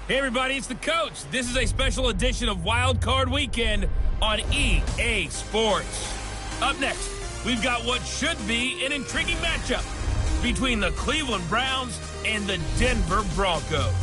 Hey everybody, it's the coach. This is a special edition of Wild Card Weekend on EA Sports. Up next, we've got what should be an intriguing matchup between the Cleveland Browns and the Denver Broncos.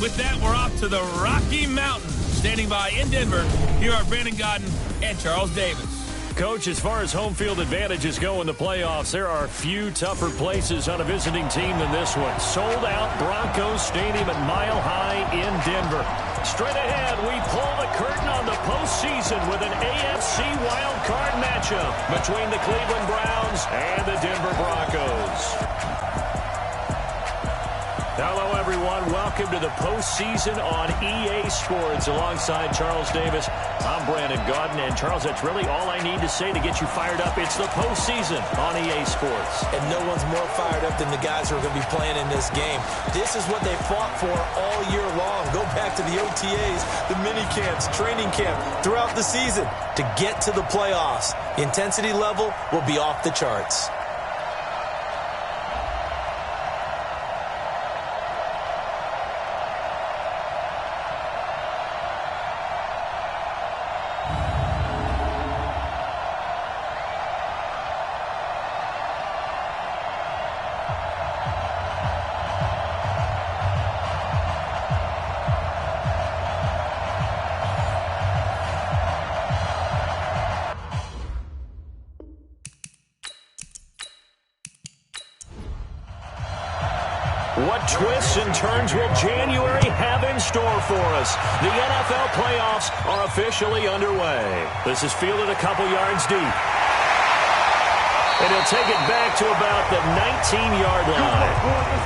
With that, we're off to the Rocky Mountains. Standing by in Denver, here are Brandon Godden and Charles Davis. Coach, as far as home field advantages go in the playoffs, there are few tougher places on a visiting team than this one. Sold out Broncos Stadium at Mile High in Denver. Straight ahead, we pull the curtain on the postseason with an AFC wildcard matchup between the Cleveland Browns and the Denver Broncos. Hello, everyone. Welcome to the postseason on EA Sports. Alongside Charles Davis, I'm Brandon Godden. And, Charles, that's really all I need to say to get you fired up. It's the postseason on EA Sports. And no one's more fired up than the guys who are going to be playing in this game. This is what they fought for all year long. Go back to the OTAs, the mini camps, training camp, throughout the season to get to the playoffs. The intensity level will be off the charts. What twists and turns will January have in store for us? The NFL playoffs are officially underway. This is fielded a couple yards deep. And he'll take it back to about the 19-yard line.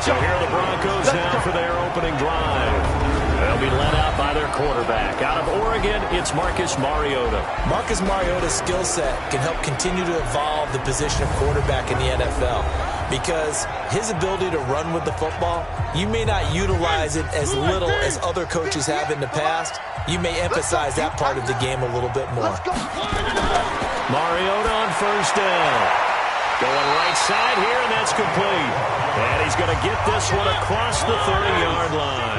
So here are the Broncos now for their opening drive. They'll be led out by their quarterback. Out of Oregon, it's Marcus Mariota. Marcus Mariota's skill set can help continue to evolve the position of quarterback in the NFL. Because his ability to run with the football, you may not utilize it as little as other coaches have in the past. You may emphasize that part of the game a little bit more. Mariota on first down. Going right side here, and that's complete. And he's going to get this one across the 30-yard line.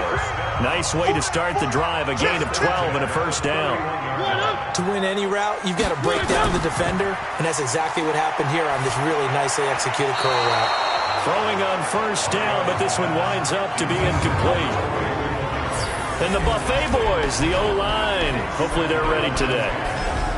Nice way to start the drive, a gain of 12 and a first down. To win any route, you've got to break down the defender, and that's exactly what happened here on this really nicely executed curl route. Throwing on first down, but this one winds up to be incomplete. And the Buffet boys, the O-line, hopefully they're ready today.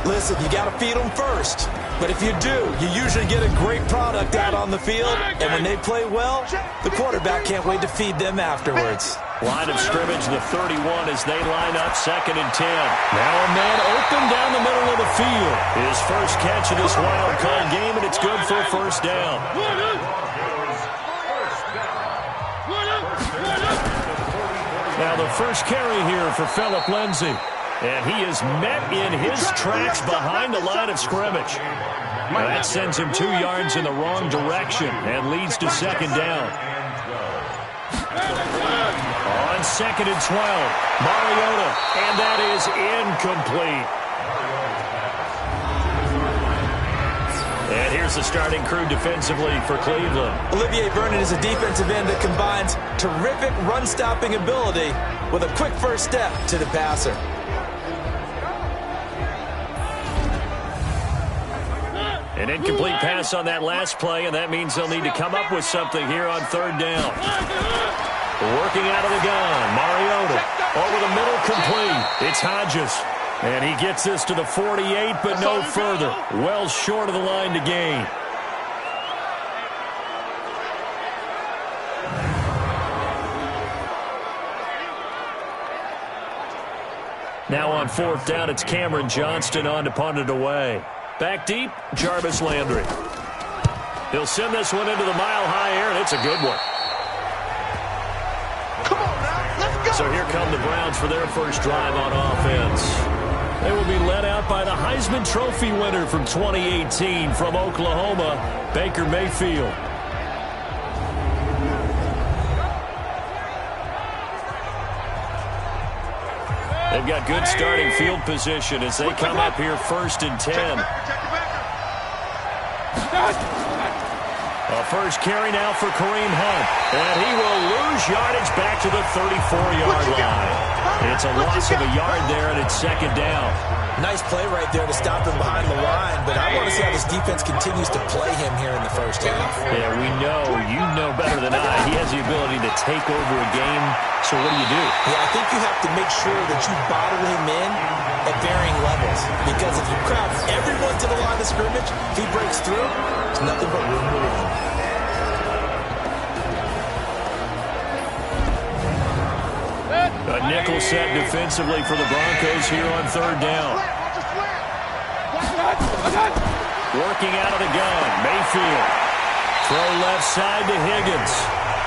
Listen, you got to feed them first. But if you do, you usually get a great product out on the field. And when they play well, the quarterback can't wait to feed them afterwards. Line of scrimmage, the 31 as they line up, 2nd and 10. Now a man open down the middle of the field. His first catch of this wild card game, and it's good for a first down. Now the first carry here for Phillip Lindsay. And he is met in his tracks behind the line of scrimmage. Now that sends him 2 yards in the wrong direction and leads to 2nd down. On 2nd and 12, Mariota, and that is incomplete. And here's the starting crew defensively for Cleveland. Olivier Vernon is a defensive end that combines terrific run-stopping ability with a quick first step to the passer. An incomplete pass on that last play, and that means they'll need to come up with something here on 3rd down. Working out of the gun, Mariota over the middle, complete. It's Hodges, and he gets this to the 48, but no further. Well short of the line to gain. Now on 4th down, it's Cameron Johnston on to punt it away. Back deep, Jarvis Landry. He'll send this one into the mile-high air, and it's a good one. Come on now, let's go. So here come the Browns for their first drive on offense. They will be led out by the Heisman Trophy winner from 2018 from Oklahoma, Baker Mayfield. They've got good starting field position as they come up here 1st and 10. A first carry now for Kareem Hunt. And he will lose yardage back to the 34-yard line. It's a loss of a yard there, and it's second down. Nice play right there to stop him behind the line, but I want to see how this defense continues to play him here in the first half. Yeah, we know. You know better than I. He has the ability to take over a game, so what do you do? Yeah, I think you have to make sure that you bottle him in at varying levels, because if you crowd everyone to the line of scrimmage, if he breaks through, there's nothing but room to run. A nickel set defensively for the Broncos here on third down. Working out of the gun, Mayfield. Throw left side to Higgins.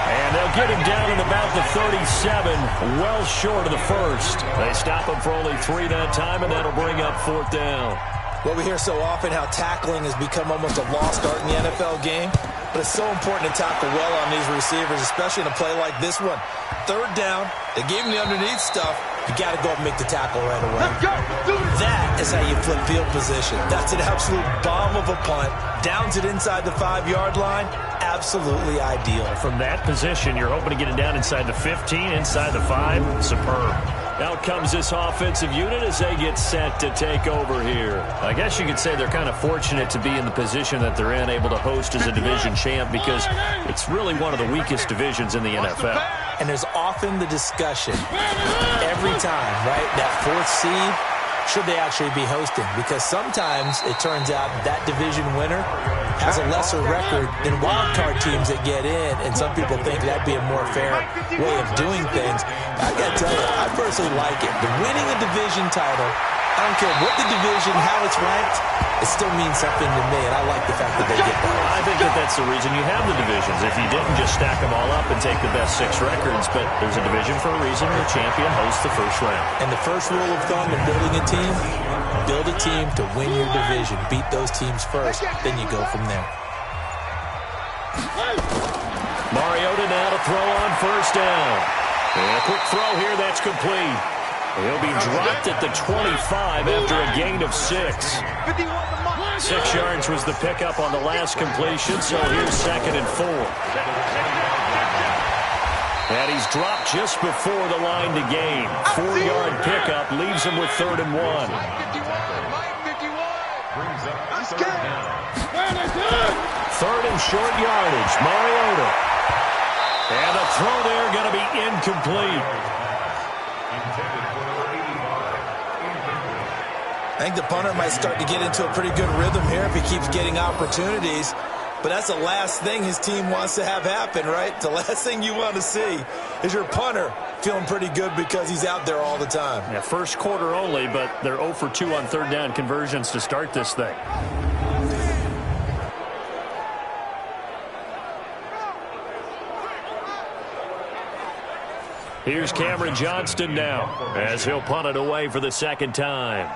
And they'll get him down at about the 37, well short of the first. They stop him for only 3 that time, and that'll bring up fourth down. Well, we hear so often how tackling has become almost a lost art in the NFL game, but it's so important to tackle well on these receivers, especially in a play like this one. Third down, they gave him the underneath stuff. You got to go up and make the tackle right away. That is how you flip field position. That's an absolute bomb of a punt. Downs it inside the 5-yard line. Absolutely ideal. From that position, you're hoping to get it down inside the 15, inside the 5. Superb. Out comes this offensive unit as they get set to take over here. I guess you could say they're kind of fortunate to be in the position that they're in, able to host as a division champ, because it's really one of the weakest divisions in the NFL. And there's often the discussion every time, right? That 4th seed, should they actually be hosting? Because sometimes it turns out that division winner has a lesser record than wildcard teams that get in, and some people think that'd be a more fair way of doing things. I got to tell you, I personally like it. The winning a division title, I don't care what the division, how it's ranked, it still means something to me, and I like the fact that they get that. I think that that's the reason you have the divisions. If you didn't, just stack them all up and take the best 6 records, but there's a division for a reason. The champion hosts the first round. And the first rule of thumb in building a team, build a team to win your division. Beat those teams first, then you go from there. Mariota now to throw on first down. And a quick throw here, that's complete. He'll be dropped at the 25 after a gain of 6. 6 yards was the pickup on the last completion, so here's 2nd and 4. And he's dropped just before the line to gain. 4-yard pickup leaves him with 3rd and 1. 3rd and short yardage, Mariota. And the throw there going to be incomplete. I think the punter might start to get into a pretty good rhythm here if he keeps getting opportunities. But that's the last thing his team wants to have happen, right? The last thing you want to see is your punter feeling pretty good because he's out there all the time. Yeah, first quarter only, but they're 0 for 2 on 3rd down conversions to start this thing. Here's Cameron Johnston now as he'll punt it away for the 2nd time.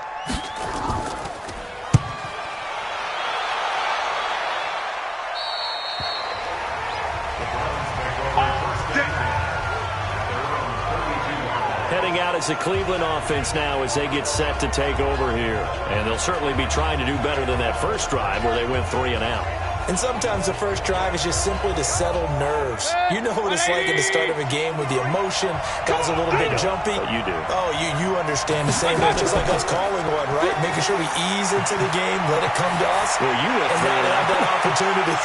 Heading out as the Cleveland offense now as they get set to take over here. And they'll certainly be trying to do better than that first drive where they went 3 and out. And sometimes the first drive is just simply to settle nerves. You know what it's like at the start of a game with the emotion. Guys are a little bit jumpy. But you do. Oh, you understand the same way. Just like us calling one, right? Making sure we ease into the game, let it come to us. Well, you went 3 and out. That opportunity.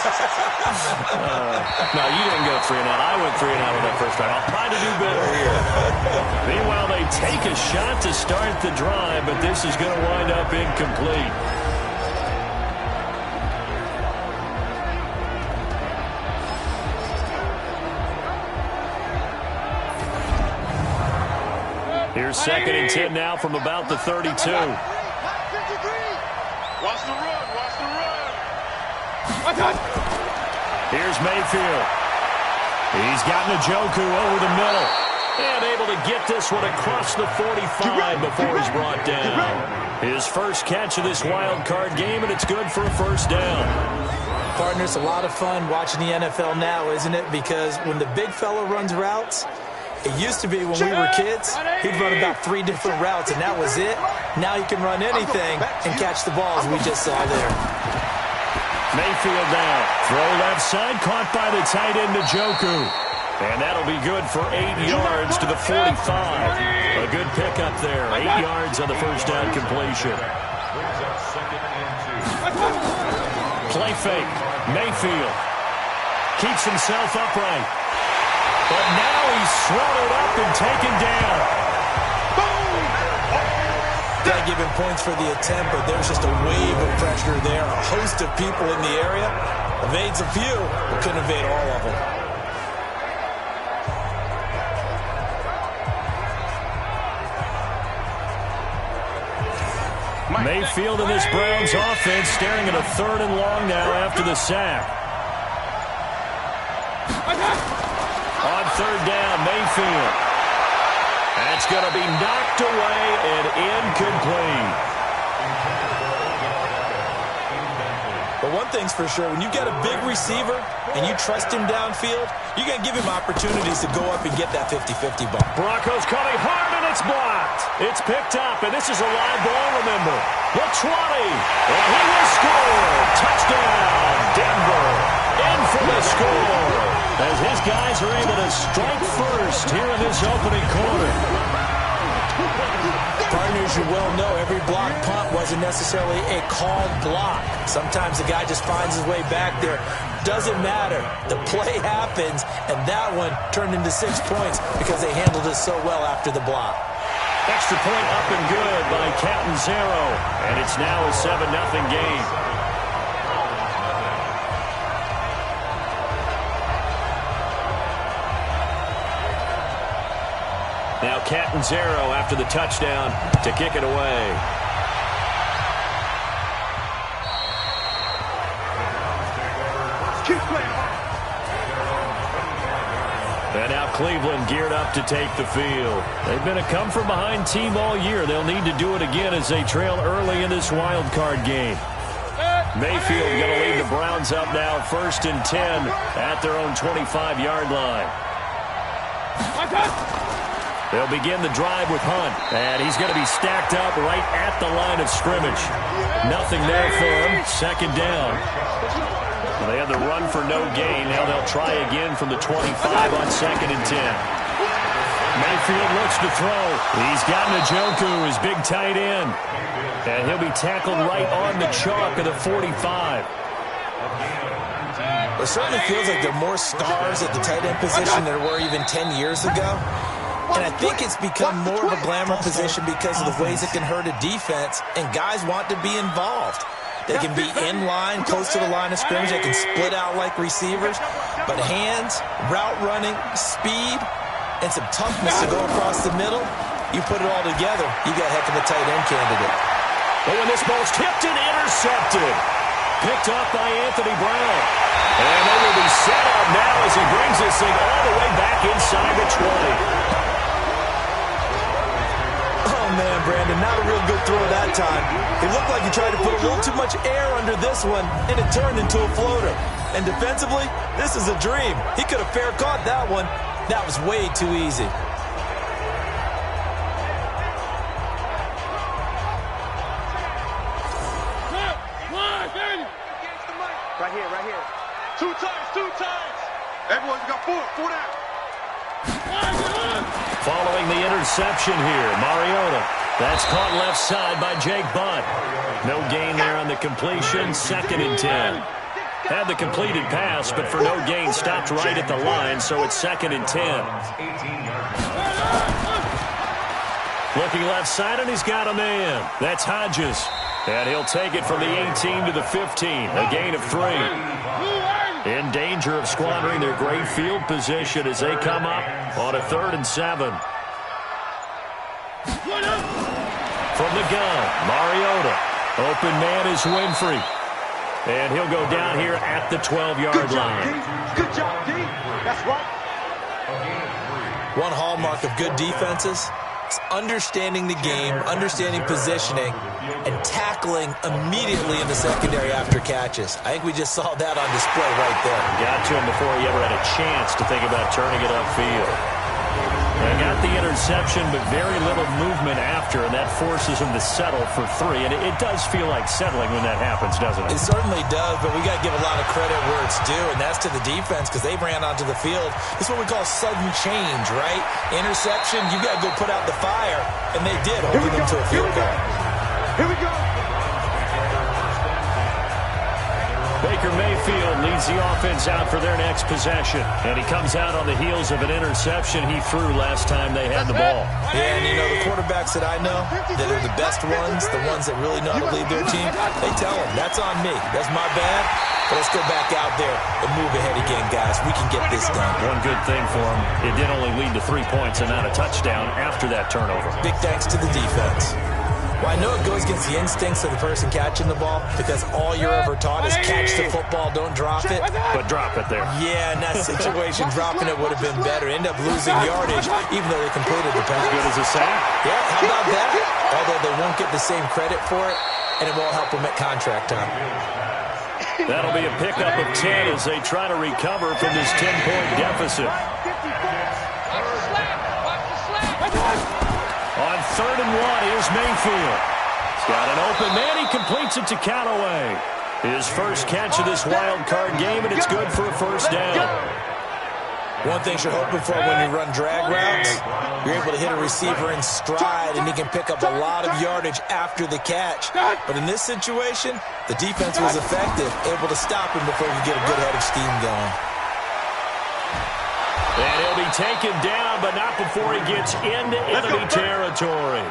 No, you didn't go 3 and out. I went 3 and out with that first drive. I'll try to do better here. Meanwhile, they take a shot to start the drive, but this is going to wind up incomplete. Here's 2nd and 10 now from about the 32. Watch the run, watch the run. Here's Mayfield. He's got Njoku over the middle. And able to get this one across the 45 before he's brought down. His first catch of this wild card game, and it's good for a first down. Partner, it's a lot of fun watching the NFL now, isn't it? Because when the big fella runs routes, it used to be when we were kids, he'd run about 3 different routes, and that was it. Now he can run anything and catch the ball, as we just saw there. Mayfield now. Throw left side, caught by the tight end, Njoku. And that'll be good for 8 yards to the 45. A good pickup there. 8 yards on the first down completion. Play fake. Mayfield keeps himself upright. But now he's swallowed up and taken down. Got to give him points for the attempt, but there's just a wave of pressure there. A host of people in the area. Evades a few, but couldn't evade all of them. Mayfield in this Browns offense staring at a 3rd and long now after the sack. On 3rd down, Mayfield. That's going to be knocked away and incomplete. But one thing's for sure, when you've got a big receiver and you trust him downfield, you're going to give him opportunities to go up and get that 50-50 ball. Broncos coming hard, and it's blocked. It's picked up, and this is a live ball, remember. The 20, and he will score. Touchdown, Denver. In for the score, as his guys are able to strike first here in this opening quarter. Partners, you well know every block punt wasn't necessarily a called block. Sometimes the guy just finds his way back there. Doesn't matter. The play happens, and that one turned into 6 points because they handled it so well after the block. Extra point up and good by Captain Zero, and it's now a 7-0 game. Now Captain Zero after the touchdown to kick it away. And now Cleveland geared up to take the field. They've been a come-from-behind team all year. They'll need to do it again as they trail early in this wild card game. Mayfield going to lead the Browns up now 1st and 10 at their own 25-yard line. They'll begin the drive with Hunt, and he's going to be stacked up right at the line of scrimmage. Nothing there for him. 2nd down. Well, they had the run for no gain. Now they'll try again from the 25 on 2nd and 10. Mayfield looks to throw. He's got Njoku, his big tight end. And he'll be tackled right on the chalk of the 45. It certainly feels like there are more stars at the tight end position than there were even 10 years ago. And I think it's become more of a glamour position because of the ways it can hurt a defense, and guys want to be involved. They can be in line, close to the line of scrimmage. They can split out like receivers. But hands, route running, speed, and some toughness to go across the middle, you put it all together, you got a heck of a tight end candidate. Oh, and this ball's tipped and intercepted. Picked up by Anthony Brown. And they will be set up now as he brings this thing all the way back inside the 20. Oh, man, Brandon, not a real good throw that time. It looked like he tried to put a little too much air under this one, and it turned into a floater. And defensively, this is a dream. He could have fair caught that one. That was way too easy. Right here. Two times. Everyone's got four down. Following the interception here, Mariota. That's caught left side by Jake Butt. No gain there on the completion. 2nd and 10. Had the completed pass, but for no gain, stopped right at the line, so it's 2nd and 10. Looking left side, and he's got a man. That's Hodges. And he'll take it from the 18 to the 15. A gain of 3. In danger of squandering their great field position as they come up on a 3rd and 7. From the gun, Mariota. Open man is Winfrey. And he'll go down here at the 12-yard line. Good job, D. That's right. One hallmark of good defenses is understanding the game, understanding positioning, and tackling immediately in the secondary after catches. I think we just saw that on display right there. Got to him before he ever had a chance to think about turning it upfield. They got the interception, but very little movement after, and that forces them to settle for 3. And it does feel like settling when that happens, doesn't it? It certainly does, but we got to give a lot of credit where it's due, and that's to the defense because they ran onto the field. It's what we call sudden change, right? Interception, you got to go put out the fire, and they did, holding them to a field goal. Here we go. Baker Mayfield leads the offense out for their next possession. And he comes out on the heels of an interception he threw last time they had the ball. Yeah, and you know, the quarterbacks that I know that are the best ones, the ones that really know how to lead their team, they tell them, that's on me. That's my bad. But let's go back out there and move ahead again, guys. We can get this done. One good thing for him, it did only lead to 3 points and not a touchdown after that turnover. Big thanks to the defense. Well, I know it goes against the instincts of the person catching the ball because all you're ever taught is catch the football, don't drop it. But drop it there. Yeah, in that situation, dropping it would have been better. End up losing yardage, even though they completed the pass. As good as a sack. Yeah, how about that? Although they won't get the same credit for it, and it won't help them at contract time. That'll be a pickup of 10 as they try to recover from this 10-point deficit. On 3rd and 1, here's Mayfield. He's got an open man. He completes it to Callaway. His first catch of this wild card game, and it's good for a first down. One thing you're hoping for when you run drag routes, you're able to hit a receiver in stride, and he can pick up a lot of yardage after the catch. But in this situation, the defense was effective, able to stop him before he could get a good head of steam going. And he'll be taken down, but not before he gets into enemy territory.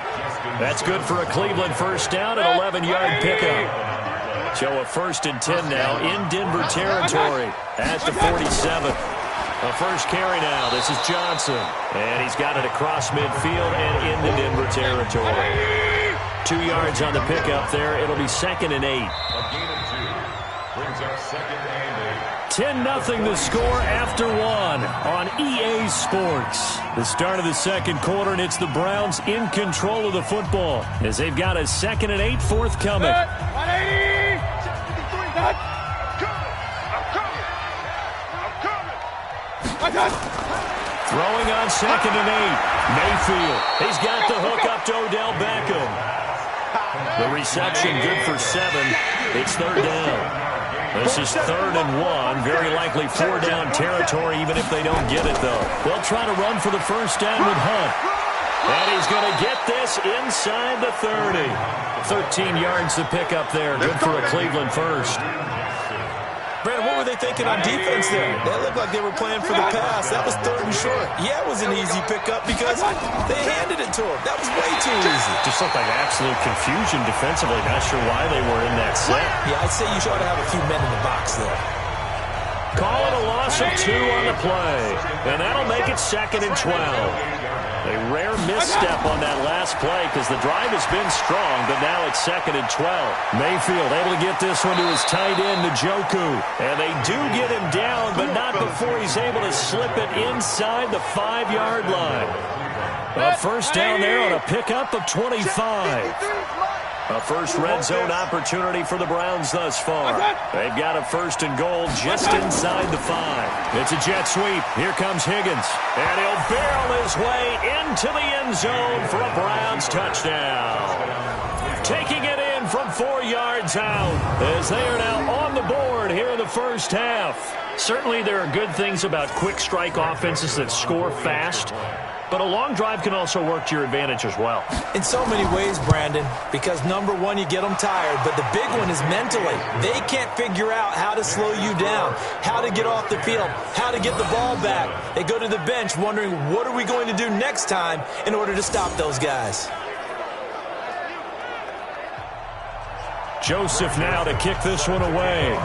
That's good for a Cleveland first down, an 11-yard pickup. So a 1st and 10 now in Denver territory at the 47. A first carry now. This is Johnson. And he's got it across midfield and into Denver territory. 2 yards on the pickup there. It'll be 2nd and 8. A gain of 2. Brings up 2nd and 8. 10-0 the score after 1 on EA Sports. The start of the second quarter, and it's the Browns in control of the football as they've got a 2nd and 8 forthcoming. 180. I'm coming. Throwing on 2nd and 8. Mayfield. He's got the hook up to Odell Beckham. The reception good for 7. It's 3rd down. This is 3rd and 1. Very likely 4-down territory, even if they don't get it, though. They'll try to run for the first down with Hunt. And he's going to get this inside the 30. 13 yards to pick up there. Good for a Cleveland first. Brandon, what were they thinking on defense there? That looked like they were playing for the pass. That was 3rd and short. Yeah, it was an easy pickup because they handed it to him. That was way too easy. Just looked like absolute confusion defensively. Not sure why they were in that set. Yeah, I'd say you ought to have a few men in the box there. Call it a loss of 2 on the play. And that'll make it 2nd and 12. A rare misstep on that last play because the drive has been strong, but now it's 2nd and 12. Mayfield able to get this one to his tight end, Njoku. And they do get him down, but not before he's able to slip it inside the 5-yard line. A first down there on a pickup of 25. A first red zone opportunity for the Browns thus far. They've got a 1st and goal just inside the 5. It's a jet sweep. Here comes Higgins. And he'll barrel his way into the end zone for a Browns touchdown. Taking it in from 4 yards out as they are now on the board here in the first half. Certainly there are good things about quick strike offenses that score fast. But a long drive can also work to your advantage as well. In so many ways, Brandon, because number one, you get them tired, but the big one is mentally. They can't figure out how to slow you down, how to get off the field, how to get the ball back. They go to the bench wondering, what are we going to do next time in order to stop those guys? Joseph now to kick this one away.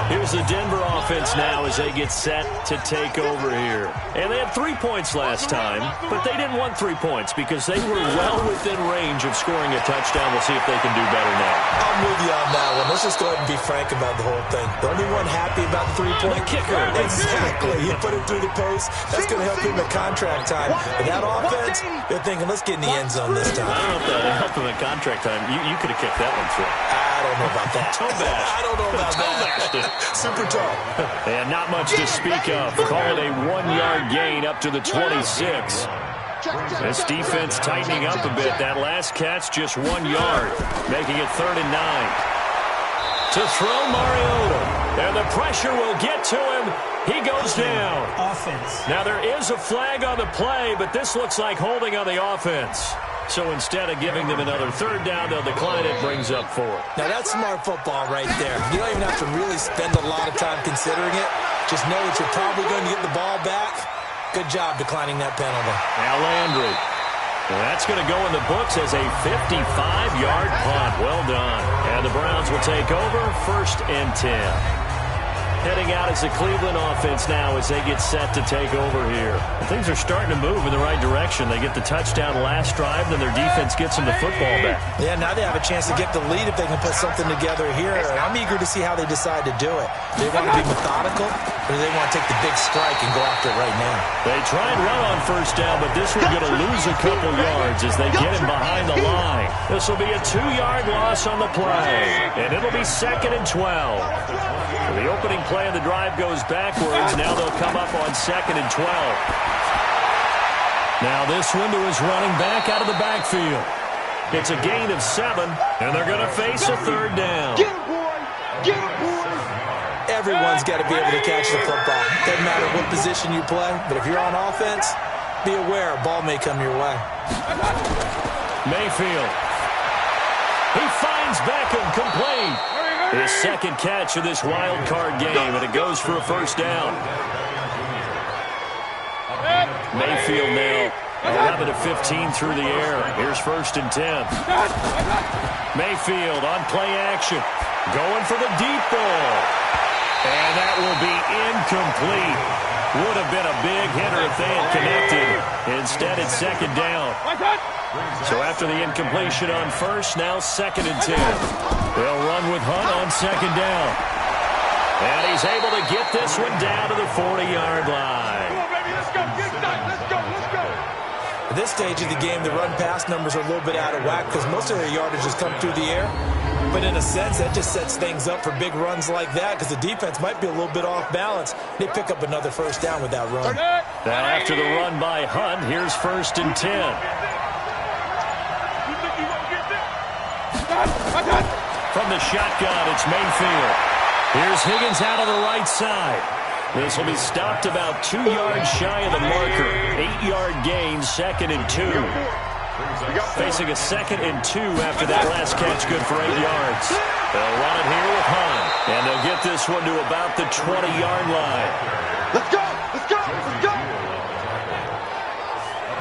Here's the Denver offense now as they get set to take over here. And they had 3 points last time, but they didn't want 3 points because they were well within range of scoring a touchdown. We'll see if they can do better now. I'm with you on that one. Let's just go ahead and be frank about the whole thing. The only one happy about the 3-point kicker. Exactly. You put it through the post. That's going to help him at contract time. But that offense, they're thinking, let's get in the end zone this time. I don't know if that helped him at contract time. You could have kicked that one through. I don't know about that. Toe bash. I don't know about that. Super toe. And not much to speak of. Call it a 1-yard gain up to the 26. This defense tightening up a bit. That last catch, just 1 yard, making it 3rd and 9. To throw Mariota. And the pressure will get to him. He goes down. Offense. Now there is a flag on the play, but this looks like holding on the offense. So instead of giving them another 3rd down, they'll decline it, brings up 4. Now that's smart football right there. You don't even have to really spend a lot of time considering it. Just know that you're probably going to get the ball back. Good job declining that penalty. Now Landry. And that's going to go in the books as a 55-yard punt. Well done. And the Browns will take over, 1st and 10. Heading out as the Cleveland offense now as they get set to take over here. And things are starting to move in the right direction. They get the touchdown last drive, then their defense gets them the football back. Yeah, now they have a chance to get the lead if they can put something together here. And I'm eager to see how they decide to do it. Do they want to be methodical, or do they want to take the big strike and go after it right now? They try and run on 1st down, but this one's going to lose a couple yards as they get him behind the line. This will be a 2-yard loss on the play, and it'll be 2nd and 12. The opening play of the drive goes backwards. Now they'll come up on 2nd and 12. Now this one to his running back out of the backfield. It's a gain of 7, and they're going to face a 3rd down. Get him, boy! Get him, boy! Everyone's got to be able to catch the football. Doesn't matter what position you play, but if you're on offense, be aware a ball may come your way. Mayfield. He finds Beckham complete. His 2nd catch of this wild card game, and it goes for a 1st down. Mayfield now 11 of 15 through the air. Here's 1st and 10. Mayfield on play action, going for the deep ball. And that will be incomplete. Would have been a big hitter if they had connected. Instead, it's 2nd down. So after the incompletion on 1st, now 2nd and 10. They'll run with Hunt on 2nd down. And he's able to get this one down to the 40-yard line. Come on, baby, let's go. Get it done. Let's go. Let's go. At this stage of the game, the run-pass numbers are a little bit out of whack because most of their yardage has come through the air. But in a sense, that just sets things up for big runs like that because the defense might be a little bit off balance. They pick up another 1st down with that run. Now after the run by Hunt, here's 1st and 10. From the shotgun, it's Mayfield. Here's Higgins out of the right side. This will be stopped about 2 yards shy of the marker. 8-yard gain, 2nd and 2. Facing a 2nd and 2 after that last catch, good for 8 yards. They'll run it here with Hunt, and they'll get this one to about the 20-yard line. Let's go. Let's go. Let's go.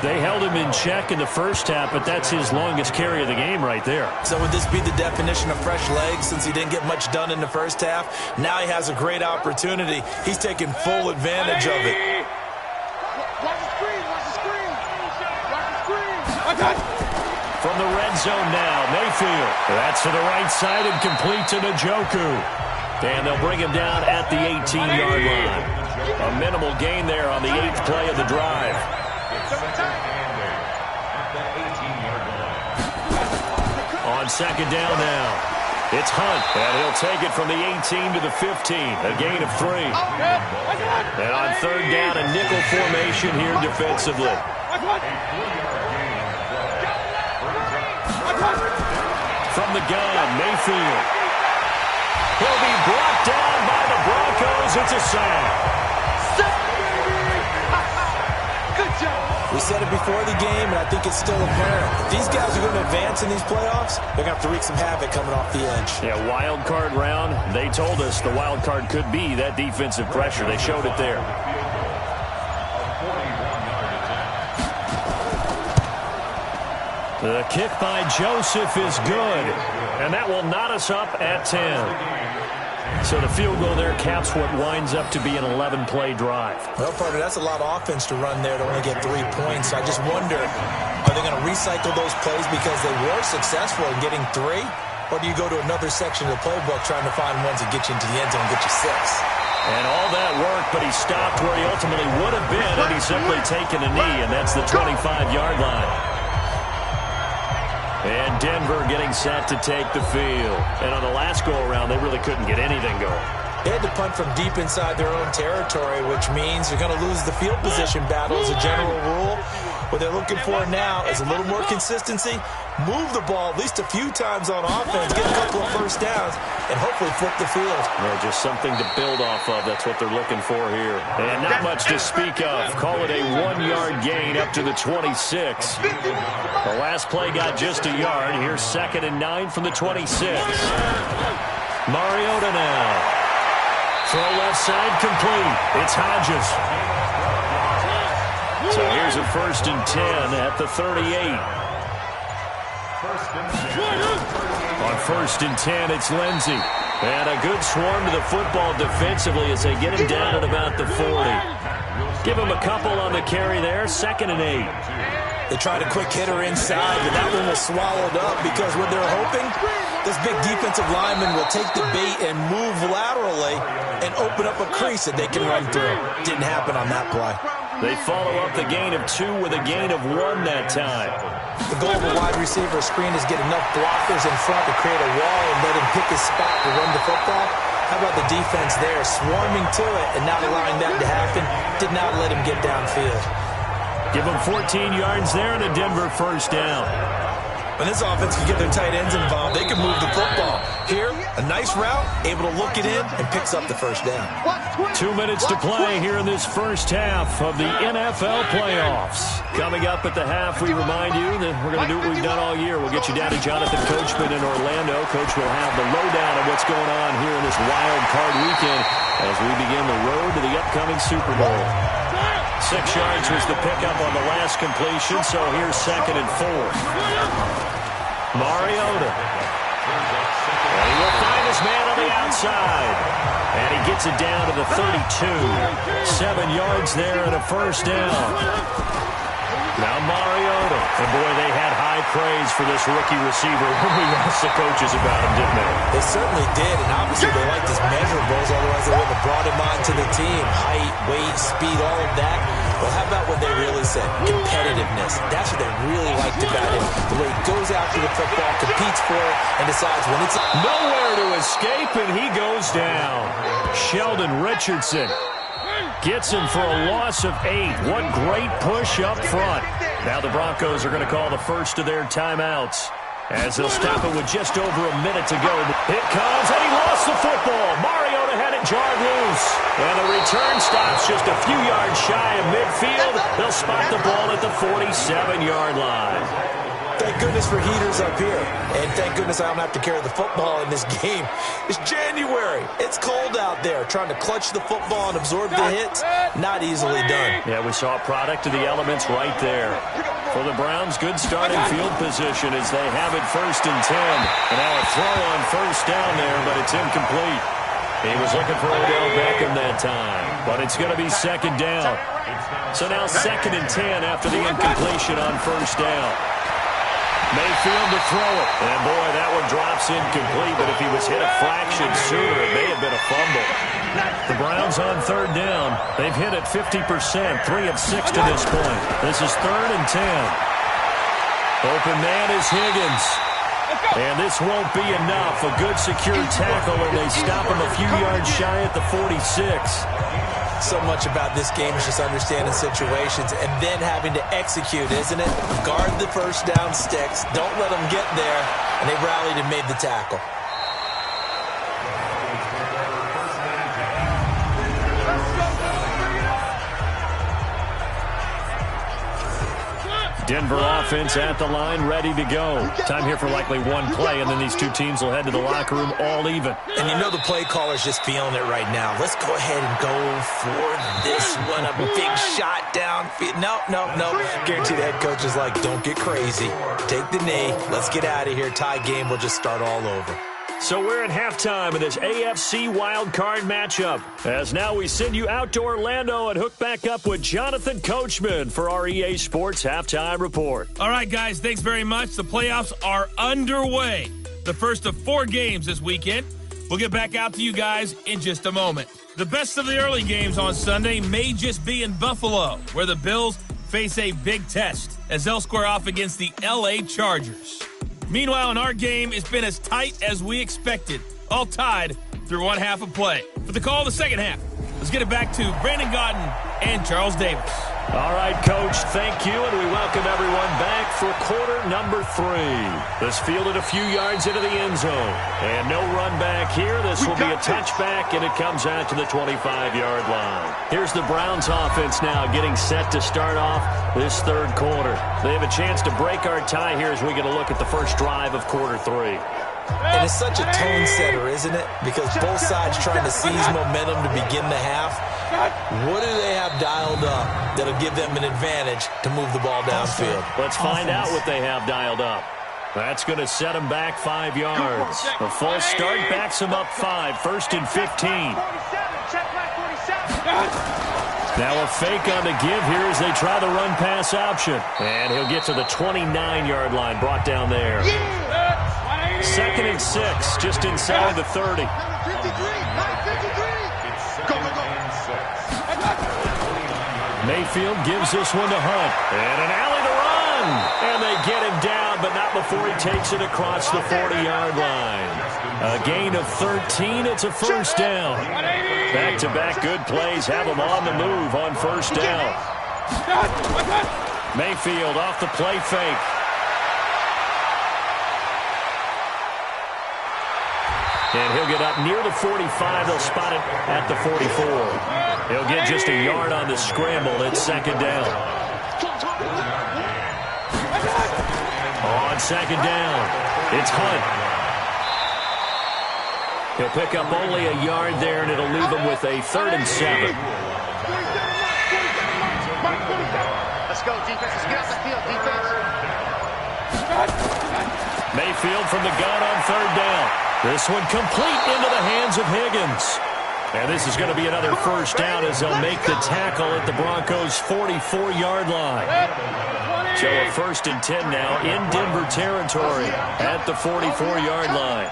They held him in check in the 1st half, but that's his longest carry of the game right there. So would this be the definition of fresh legs since he didn't get much done in the 1st half? Now he has a great opportunity. He's taking full advantage of it. Watch the screen. Watch the screen. Watch the screen. Watch it. From the red zone now, Mayfield. That's to the right side and complete to Njoku. And they'll bring him down at the 18-yard line. A minimal gain there on the 8th play of the drive. On 2nd down now, it's Hunt, and he'll take it from the 18 to the 15, a gain of 3. And on 3rd down, a nickel formation here defensively. From the gun, Mayfield. He'll be brought down by the Broncos. It's a sack. We said it before the game, and I think it's still apparent. If these guys are going to advance in these playoffs, they're going to have to wreak some havoc coming off the edge. Yeah, wild card round. They told us the wild card could be that defensive pressure. They showed it there. The kick by Joseph is good, and that will knot us up at 10. So the field goal there caps what winds up to be an 11-play drive. Well, partner, that's a lot of offense to run there to only get 3 points. So I just wonder, are they going to recycle those plays because they were successful in getting 3? Or do you go to another section of the playbook trying to find ones that get you into the end zone and get you 6? And all that work, but he stopped where he ultimately would have been, and he's simply taken a knee, and that's the 25-yard line. And Denver getting set to take the field. And on the last go-around, they really couldn't get anything going. They had to punt from deep inside their own territory, which means you're going to lose the field position battle as a general rule. What they're looking for now is a little more consistency, move the ball at least a few times on offense, get a couple of first downs, and hopefully flip the field. Well, just something to build off of. That's what they're looking for here. And not much to speak of. Call it a 1-yard gain up to the 26. The last play got just a yard. Here's 2nd and 9 from the 26. Mariota now. Throw left side complete. It's Hodges. So here's a 1st and 10 at the 38. On 1st and 10, it's Lindsey. And a good swarm to the football defensively as they get him down at about the 40. Give him a couple on the carry there. 2nd and 8. They tried a quick hitter inside, but that one was swallowed up because what they're hoping, this big defensive lineman will take the bait and move laterally and open up a crease that they can run through. Didn't happen on that play. They follow up the gain of 2 with a gain of 1 that time. The goal of a wide receiver screen is get enough blockers in front to create a wall and let him pick his spot to run the football. How about the defense there, swarming to it and not allowing that to happen? Did not let him get downfield. Give them 14 yards there and a Denver 1st down. When this offense can get their tight ends involved, they can move the football. Here, a nice route, able to look it in, and picks up the 1st down. 2 minutes to play here in this first half of the NFL Playoffs. Coming up at the half, we remind you that we're going to do what we've done all year. We'll get you down to Jonathan Coachman in Orlando. Coach will have the lowdown of what's going on here in this wild card weekend as we begin the road to the upcoming Super Bowl. 6 yards was the pickup on the last completion, so here's 2nd and 4. Mariota. And he will find his man on the outside. And he gets it down to the 32. 7 yards there and a 1st down. Now Mariota. And boy, they had high praise for this rookie receiver when we asked the coaches about him, didn't they? They certainly did, and obviously they liked his measurables, otherwise they wouldn't have brought him onto the team. Height, weight, speed, all of that. Well, how about what they really said? Competitiveness. That's what they really liked about him. The way he goes after the football, competes for it, and decides when it's nowhere to escape, and he goes down. Sheldon Richardson gets him for a loss of 8. What great push up front. Now the Broncos are going to call the first of their timeouts as they'll stop it with just over a minute to go. It comes, and he lost the football. Mariota had it jarred loose. And the return stops just a few yards shy of midfield. They'll spot the ball at the 47-yard line. Thank goodness for heaters up here. And thank goodness I don't have to carry the football in this game. It's January. It's cold out there. Trying to clutch the football and absorb the hits, not easily done. Yeah, we saw a product of the elements right there. For the Browns, good starting field position as they have it 1st and 10. And now a throw on 1st down there, but it's incomplete. He was looking for Odell Beckham that time, but it's going to be 2nd down. So now 2nd and 10 after the incompletion on 1st down. Mayfield to throw it. And boy, that one drops incomplete, but if he was hit a fraction sooner, it may have been a fumble. The Browns on 3rd down. They've hit it 50%, 3 of 6 to this point. This is 3rd and 10. Open man is Higgins. And this won't be enough. A good secure tackle, and they stop him a few yards shy at the 46. So much about this game is just understanding situations and then having to execute, isn't it? Guard the 1st down sticks. Don't let them get there. And they rallied and made the tackle. Denver offense at the line, ready to go. Time here for likely one play, and then these two teams will head to the locker room all even. And you know the play caller's just feeling it right now. Let's go ahead and go for this one. A big shot down. No. Guarantee the head coach is like, don't get crazy. Take the knee. Let's get out of here. Tie game will just start all over. So we're at halftime of this AFC Wildcard matchup. As now we send you out to Orlando and hook back up with Jonathan Coachman for our EA Sports Halftime Report. All right, guys, thanks very much. The playoffs are underway. The first of 4 games this weekend. We'll get back out to you guys in just a moment. The best of the early games on Sunday may just be in Buffalo, where the Bills face a big test as they'll square off against the LA Chargers. Meanwhile, in our game, it's been as tight as we expected, all tied through one half of play. For the call of the second half, let's get it back to Brandon Gaudin and Charles Davis. All right, Coach, thank you, and we welcome everyone back for quarter number 3. This fielded a few yards into the end zone, and no run back here. This will be a touchback, and it comes out to the 25-yard line. Here's the Browns offense now getting set to start off this third quarter. They have a chance to break our tie here as we get a look at the first drive of quarter 3. And it's such a tone setter, isn't it? Because both sides trying to seize momentum to begin the half. What do they have dialed up that'll give them an advantage to move the ball downfield? Let's find out what they have dialed up. That's going to set them back 5 yards. A false start backs them up 5, first and 15. Now a fake on the give here as they try the run-pass option. And he'll get to the 29-yard line, brought down there. Second and 6, just inside the 30. Mayfield gives this one to Hunt. And an alley to run. And they get him down, but not before he takes it across the 40-yard line. A gain of 13. It's a first down. Back-to-back good plays have him on the move on first down. Mayfield off the play fake. And he'll get up near the 45. They'll spot it at the 44. He'll get just a yard on the scramble. It's second down. On second down, it's Hunt. He'll pick up only a yard there, and it'll leave him with a 3rd and 7. Let's go, defense. Let's get off the field, defense. Mayfield from the gun on 3rd down. This one complete into the hands of Higgins. And this is going to be another first down as they'll make the tackle at the Broncos' 44-yard line. So a 1st and 10 now in Denver territory at the 44-yard line.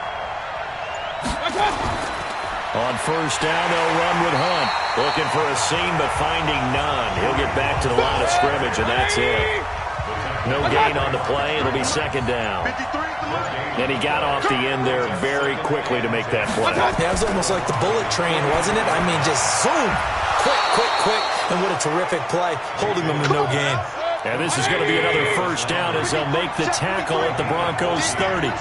On first down, they'll run with Hunt. Looking for a seam, but finding none. He'll get back to the line of scrimmage, and that's it. No gain on the play. It'll be second down. And he got off the end there very quickly to make that play. That was almost like the bullet train, wasn't it? I mean, just zoom. Quick. And what a terrific play, holding them to no gain. And this is going to be another first down as they'll make the tackle at the Broncos' 30.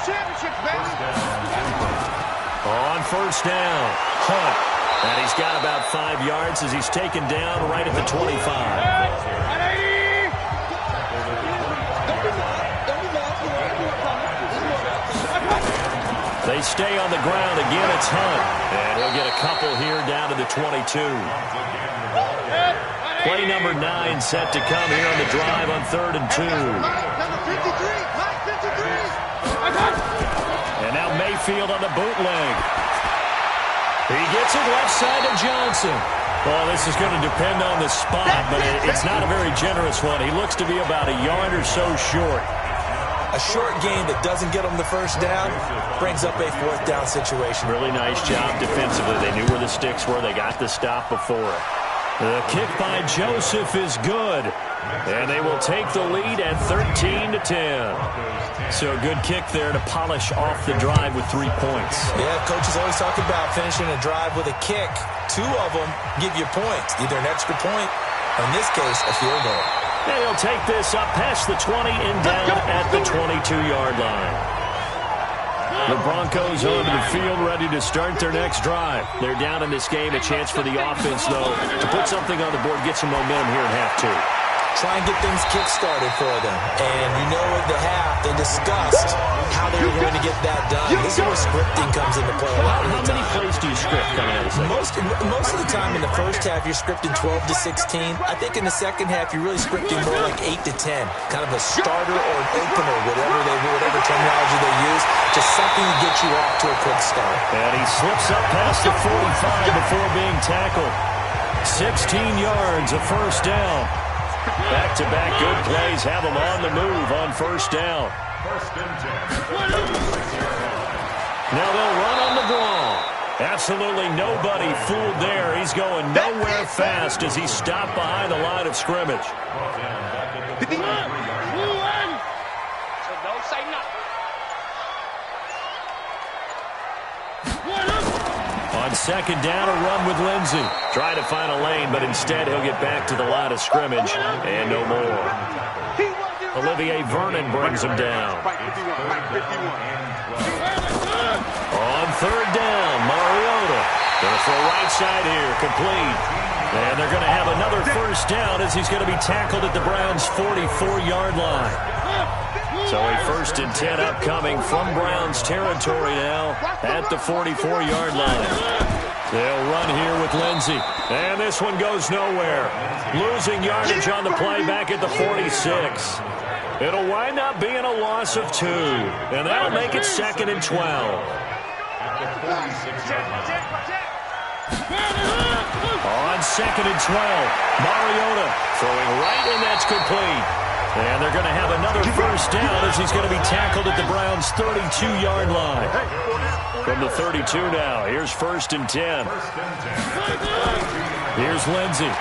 On first down, Hunt. And he's got about 5 yards as he's taken down right at the 25. They stay on the ground. Again, it's Hunt. And he'll get a couple here down to the 22. Play number 9 set to come here on the drive on 3rd and 2. And now Mayfield on the bootleg. He gets it left side to Johnson. Well, this is going to depend on the spot, but it's not a very generous one. He looks to be about a yard or so short. A short gain that doesn't get them the first down brings up a 4th down situation. Really nice job defensively. They knew where the sticks were. They got the stop before it. The kick by Joseph is good. And they will take the lead at 13-10. So a good kick there to polish off the drive with 3 points. Yeah, coaches always talk about finishing a drive with a kick. 2 of them give you points, either an extra point, or in this case, a field goal. And he'll take this up past the 20 and down at the 22-yard line. The Broncos onto the field ready to start their next drive. They're down in this game. A chance for the offense, though, to put something on the board, get some momentum here in half 2. try and get things kick-started for them. And you know at the half, they discussed how they were going to get that done. This is where scripting comes into play a lot of the time. How many plays do you script coming out of the second? Most of the time in the first half, you're scripting 12 to 16. I think in the second half, you're really scripting more like 8 to 10. Kind of a starter or an opener, whatever terminology they use. Just something to get you off to a quick start. And he slips up past the 45 before being tackled. 16 yards, a first down. Back-to-back good plays have him on the move on first down. Now they'll run on the draw. Absolutely nobody fooled there. He's going nowhere fast as he's stopped behind the line of scrimmage. On second down, a run with Lindsey. Trying to find a lane, but instead he'll get back to the line of scrimmage and no more. Olivier Vernon brings him down. On third down, Mariota. Going to throw right side here, complete. And they're going to have another first down as he's going to be tackled at the Browns' 44-yard line. So a 1st and 10 upcoming from Browns territory now at the 44-yard line. They'll run here with Lindsey. And this one goes nowhere. Losing yardage on the play back at the 46. It'll wind up being a loss of 2. And that'll make it 2nd and 12. On 2nd and 12, Mariota throwing right, and that's complete. And they're going to have another first down as he's going to be tackled at the Browns' 32-yard line. From the 32 now, here's 1st and 10. Here's Lindsey.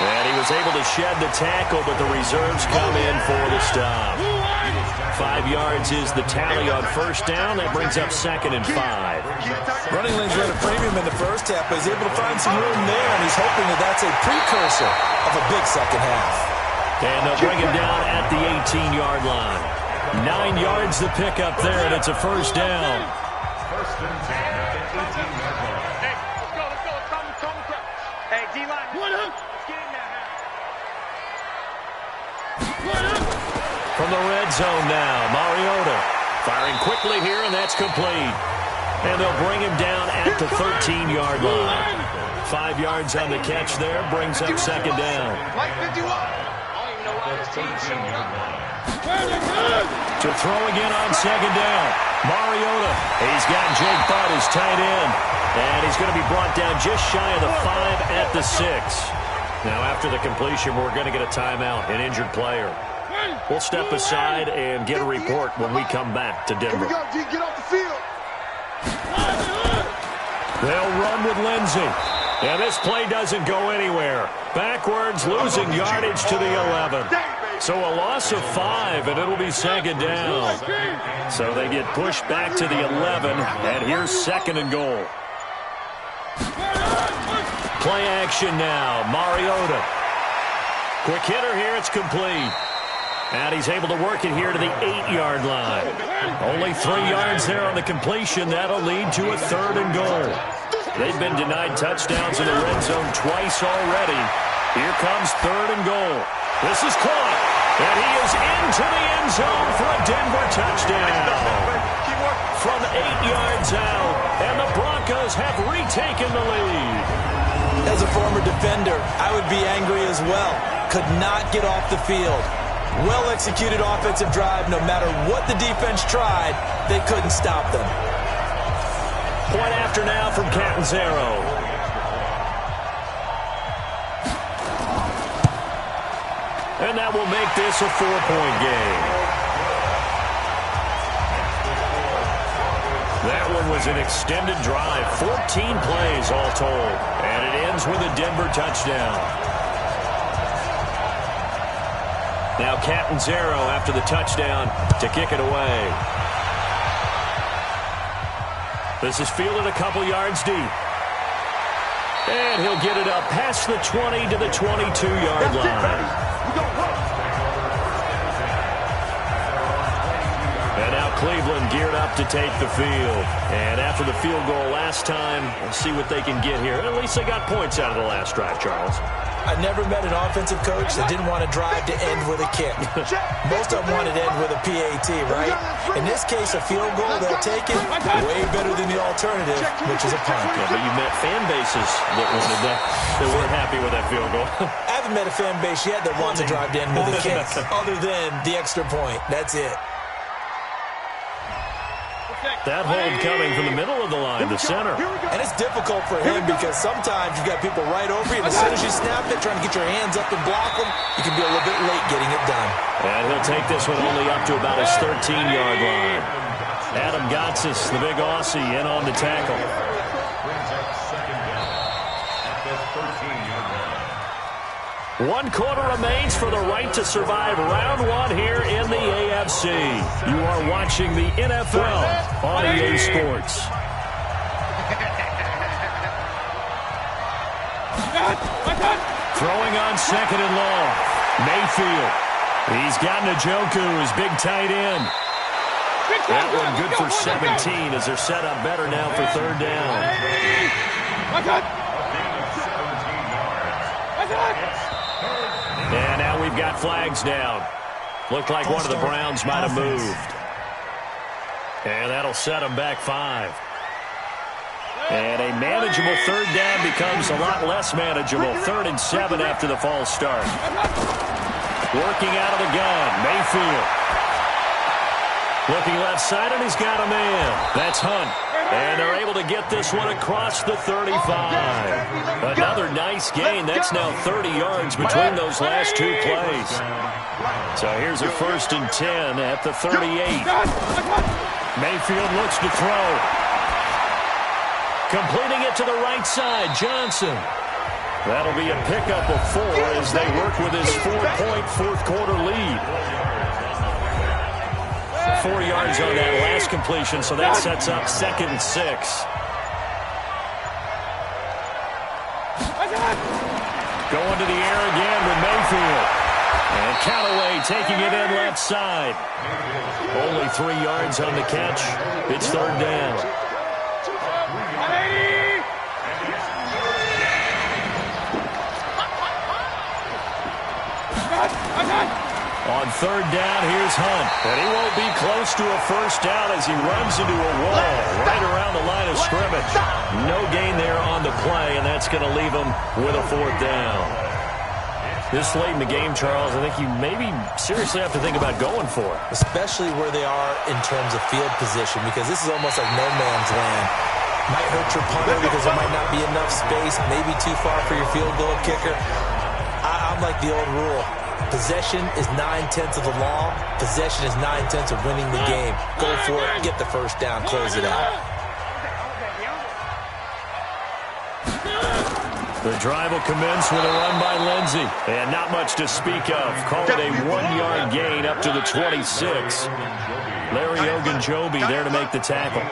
And he was able to shed the tackle, but the reserves come in for the stop. 5 yards is the tally on first down. That brings up 2nd and 5. Running lanes ready to frame him in the first half, but he's able to find some room there, and he's hoping that that's a precursor of a big second half. And they'll bring him down at the 18-yard line. 9 yards to pick up there, and it's a first down. First and 10 at the 18-yard line. Hey, let's go. Come. Hey, D-line. Let's get in there, man. From the red zone now, Mariota firing quickly here, and that's complete. And they'll bring him down at the 13-yard line. 5 yards on the catch there, brings up 2nd down. To throw again on 2nd down. Mariota, he's got Jake Butt as tight end. And he's going to be brought down just shy of the 5 at the 6. Now after the completion, we're going to get a timeout, an injured player. We'll step aside and get a report when we come back to Denver. Here we go, D. Get off the field. They'll run with Lindsey. And this play doesn't go anywhere. Backwards, losing yardage to the 11. So a loss of 5, and it'll be 2nd down. So they get pushed back to the 11, and here's 2nd and goal. Play action now, Mariota. Quick hitter here, it's complete. And he's able to work it here to the 8-yard line. Only 3 yards there on the completion. That'll lead to a 3rd and goal. They've been denied touchdowns in the red zone twice already. Here comes 3rd and goal. This is caught. And he is into the end zone for a Denver touchdown. From 8 yards out. And the Broncos have retaken the lead. As a former defender, I would be angry as well. Could not get off the field. Well-executed offensive drive. No matter what the defense tried, they couldn't stop them. Point after now from Catanzaro. And that will make this a 4-point game. That one was an extended drive. 14 plays all told. And it ends with a Denver touchdown. Now Catanzaro after the touchdown to kick it away. This is fielded a couple yards deep. And he'll get it up past the 20 to the 22-yard line. And now Cleveland geared up to take the field. And after the field goal last time, we'll see what they can get here. At least they got points out of the last drive, Charles. I never met an offensive coach that didn't want to drive to end with a kick. Most of them wanted to end with a PAT, right? In this case, a field goal, they'll take it way better than the alternative, which is a punt. Yeah, but you met fan bases that wanted that. They weren't happy with that field goal. I haven't met a fan base yet that wants to drive to end with a kick, other than the extra point. That's it. That hold coming from the middle of the line, the center. And it's difficult for him because sometimes you've got people right over you, and as soon as you snap it, trying to get your hands up and block them, you can be a little bit late getting it done. And he'll take this one only up to about his 13-yard line. Adam Gotsis, the big Aussie, in on the tackle. Brings up second down at the 13-yard line. 1 quarter remains for the right to survive round 1 here in the AFC. You are watching the NFL on EA Sports. Throwing on second and long. Mayfield. He's got Njoku, his big tight end. That one good for 17 as they're set up better now for third down. And now we've got flags down. Looked like one of the Browns might have moved. And that'll set them back 5. And a manageable third down becomes a lot less manageable. 3rd and 7 after the false start. Working out of the gun, Mayfield. Looking left side, and he's got a man. That's Hunt. And they're able to get this one across the 35. Another nice gain. That's now 30 yards between those last 2 plays. So here's a 1st and 10 at the 38. Mayfield looks to throw. Completing it to the right side, Johnson. That'll be a pickup of 4 as they work with his 4-point fourth-quarter lead. 4 yards on that last completion, so that sets up 2nd and 6. Going to the air again with Mayfield. And Callaway taking it in left side. Only 3 yards on the catch. It's 3rd down. On 3rd down, here's Hunt. And he won't be close to a first down as he runs into a wall right around the line of scrimmage. No gain there on the play, and that's going to leave him with a 4th down. This late in the game, Charles, I think you maybe seriously have to think about going for it. Especially where they are in terms of field position, because this is almost like no man's land. Might hurt your punter because there might not be enough space, maybe too far for your field goal kicker. I'm like the old rule. Possession is 9/10 of the law. Possession is 9/10 of winning the game. Go for it, get the first down, close it out. The drive will commence with a run by Lindsey. And not much to speak of. Call it a 1-yard gain up to the 26. Larry Ogunjobi there to make the tackle.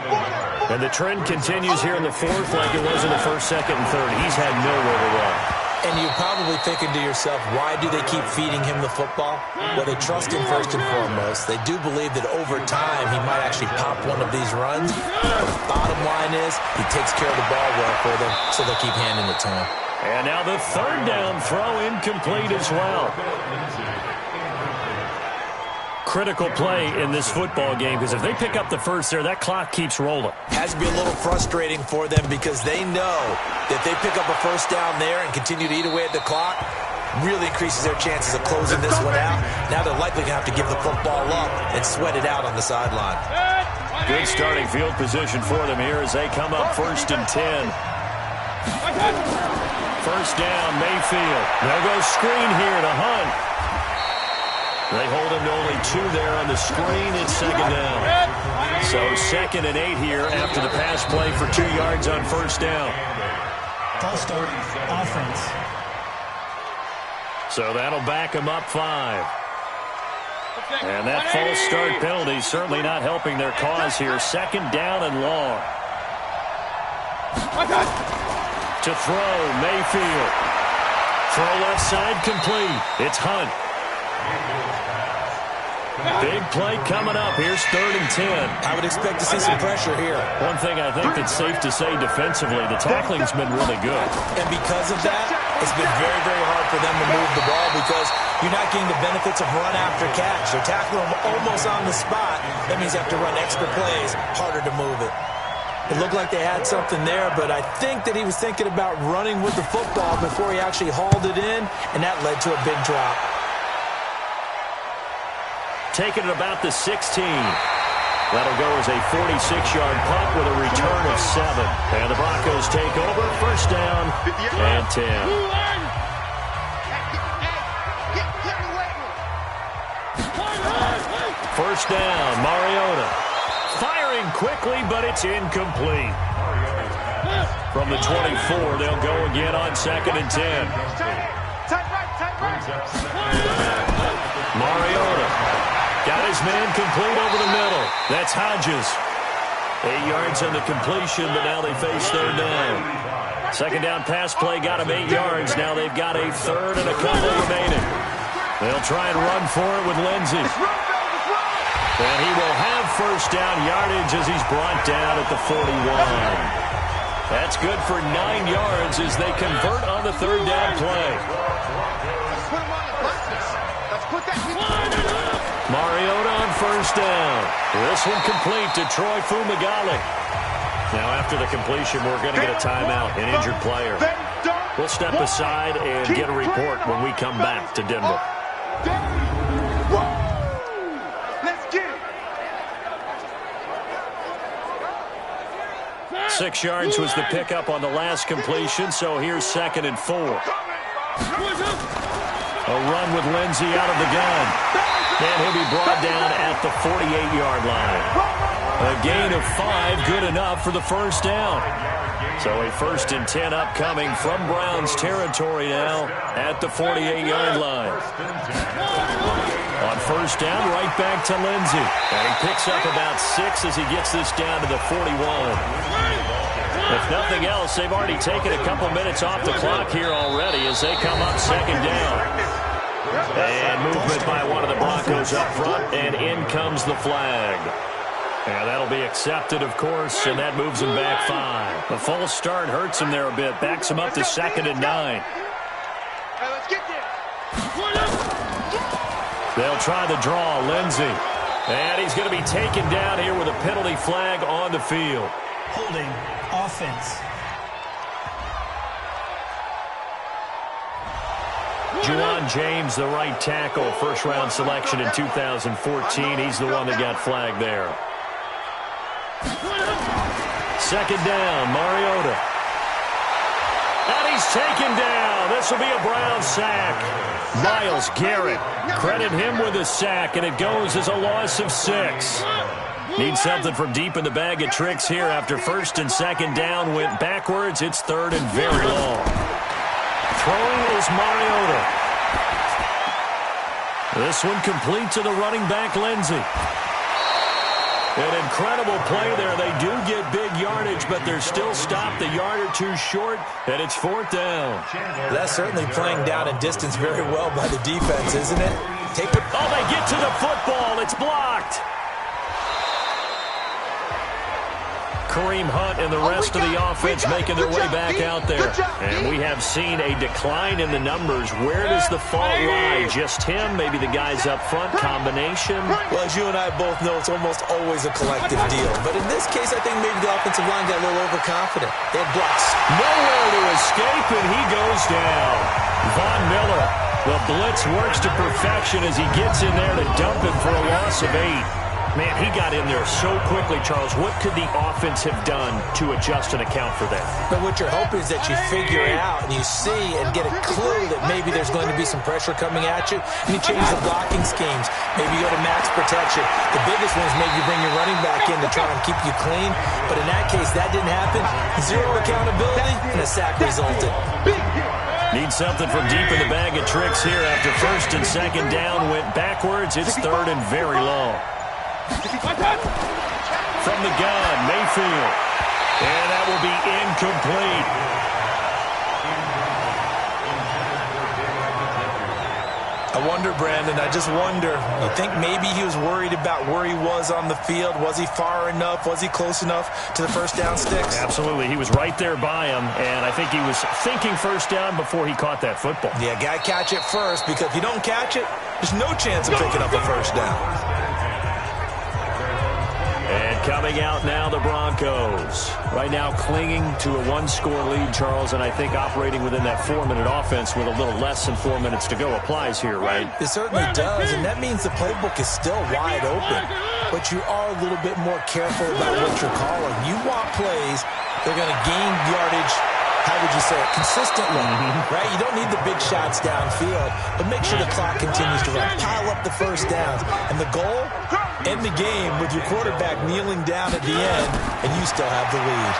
And the trend continues here in the 4th like it was in the 1st, 2nd, and 3rd. He's had nowhere to run. And you're probably thinking to yourself, why do they keep feeding him the football? Well, they trust him first and foremost. They do believe that over time he might actually pop one of these runs. But the bottom line is he takes care of the ball well for them, so they keep handing it to him. And now the 3rd down throw incomplete as well. Critical play in this football game because if they pick up the first there, that clock keeps rolling. Has to be a little frustrating for them because they know that if they pick up a first down there and continue to eat away at the clock, really increases their chances of closing this one out. Now they're likely going to have to give the football up and sweat it out on the sideline. Good starting field position for them here as they come up 1st and 10. First down, Mayfield. They'll go screen here to Hunt. They hold him to only 2 there on the screen. It's 2nd down. So 2nd and 8 here after the pass play for 2 yards on 1st down. False start, offense. So that'll back him up 5. And that false start penalty certainly not helping their cause here. 2nd down and long. To throw, Mayfield. Throw left side complete. It's Hunt. Big play coming up. Here's 3rd and 10. I would expect to see some pressure here. One thing I think that's safe to say defensively, the tackling's been really good. And because of that, It's been very, very hard for them to move the ball because you're not getting the benefits of run after catch. They're tackling them almost on the spot. That means you have to run extra plays, harder to move it. It looked like they had something there, but I think that he was thinking about running with the football before he actually hauled it in, and that led to a big drop. Taking it about the 16. That'll go as a 46-yard punt with a return of 7. And the Broncos take over, first down and 10. First down, Mariota. Firing quickly, but it's incomplete. From the 24, they'll go again on 2nd and 10. Mariota got his man complete over the middle. That's Hodges. 8 yards on the completion, but now they face third down. Second down pass play got him 8 yards. Now they've got a third and a couple remaining. They'll try and run for it with Lindsey. And he will have first down yardage as he's brought down at the 41. That's good for 9 yards as they convert on the third down play. Mariota on first down. This one complete to Troy Fumagalli. Now after the completion, we're going to get a timeout, an injured player. We'll step aside and get a report when we come back to Denver. 6 yards was the pickup on the last completion, so here's 2nd and 4. A run with Lindsey out of the gun. And he'll be brought down at the 48-yard line. A gain of 5, good enough for the first down. So a 1st and 10 upcoming from Browns territory now at the 48-yard line. On first down, right back to Lindsey. And he picks up about 6 as he gets this down to the 41. If nothing else, they've already taken a couple minutes off the clock here already as they come up 2nd down. And movement by one of the Broncos up front, and in comes the flag. And that'll be accepted, of course, and that moves him back 5. The false start hurts him there a bit, backs him up to 2nd and 9. They'll try the draw, Lindsey. And he's going to be taken down here with a penalty flag on the field. Holding offense. Juwan James, the right tackle, first-round selection in 2014. He's the one that got flagged there. 2nd down, Mariota. And he's taken down. This will be a Brown sack. Myles Garrett, credit him with a sack, and it goes as a loss of 6. Need something from deep in the bag of tricks here after 1st and 2nd down went backwards. It's 3rd and very long. Throwing is Mariota. This one complete to the running back, Lindsey. An incredible play there. They do get big yardage, but they're still stopped a yard or two short, and it's 4th down. That's certainly playing down and distance very well by the defense, isn't it? Oh, they get to the football. It's blocked. Kareem Hunt and the rest of the offense making their way back out there. And we have seen a decline in the numbers. Where does the fault lie? Just him? Maybe the guys up front? Combination? Well, as you and I both know, it's almost always a collective deal. But in this case, I think maybe the offensive line got a little overconfident. They had blocks. Nowhere to escape, and he goes down. Von Miller. The blitz works to perfection as he gets in there to dump him for a loss of 8. Man, he got in there so quickly, Charles. What could the offense have done to adjust and account for that? But what you're hoping is that you figure out and you see and get a clue that maybe there's going to be some pressure coming at you, and you change the blocking schemes. Maybe you go to max protection. The biggest one is maybe you bring your running back in to try and keep you clean. But in that case, that didn't happen. 0 accountability, and a sack resulted. Need something from deep in the bag of tricks here after 1st and 2nd down went backwards. It's 3rd and very long. From the gun, Mayfield. And that will be incomplete. I wonder, Brandon, I just wonder. You think maybe he was worried about where he was on the field? Was he far enough? Was he close enough to the first down sticks? Absolutely. He was right there by him, and I think he was thinking first down before he caught that football. Yeah, got to catch it first, because if you don't catch it, there's no chance of picking up a first down. And coming out now, the Broncos. Right now clinging to a one-score lead, Charles, and I think operating within that 4-minute offense with a little less than 4 minutes to go applies here, right? It certainly does, and that means the playbook is still wide open. But you are a little bit more careful about what you're calling. You want plays, they're going to gain yardage, how would you say it, consistently, right? You don't need the big shots downfield, but make sure the clock continues to run. Pile up the first downs. And the goal, end the game with your quarterback kneeling down at the end, and you still have the lead.